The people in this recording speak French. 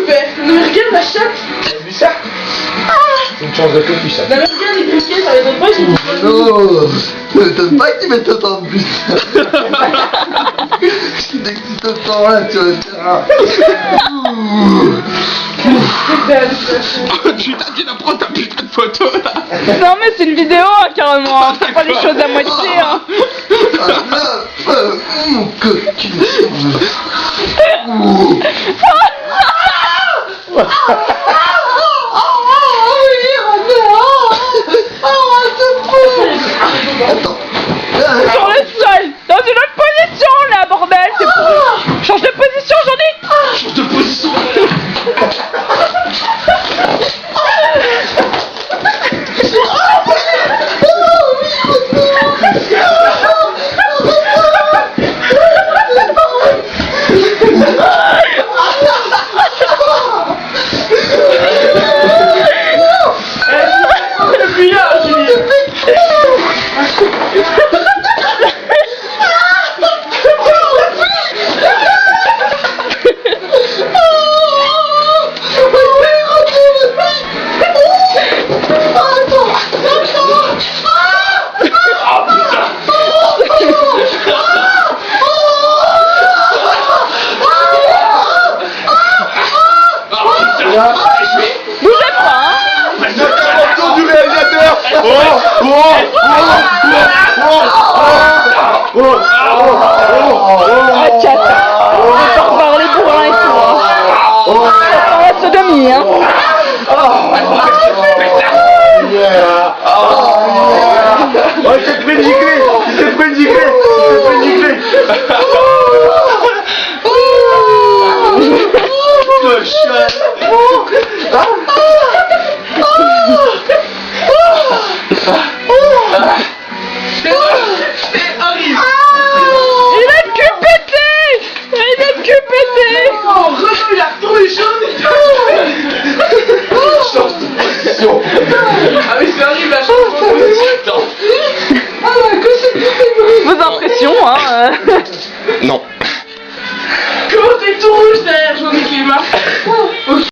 fait. Non mais regarde la chatte. T'as vu ça? Une chance de cocu ça. Non mais regarde les briquets, ça les donne pas, ils sont pas. Non, ça m'étonne pas que tu mettes autant de buts. Dès que tu te sens là, tu vas faire un... Putain, tu vas prendre ta putain de photo là. Non mais c'est une vidéo hein, carrément, hein. Fais pas les choses à moitié hein. Mon cocu. Attends. Sur le sol, dans une autre position là bordel, c'est pour... Change de position j'en ai. Change de position. Bougez pas hein. L'intervention du réalisateur. Ah cata, on va pas reparler pour un et tout hein. On va sodomie hein. Oh, il s'est pris une giclée. Il s'est pris une giclée. Il s'est pris une giclée. Le chat.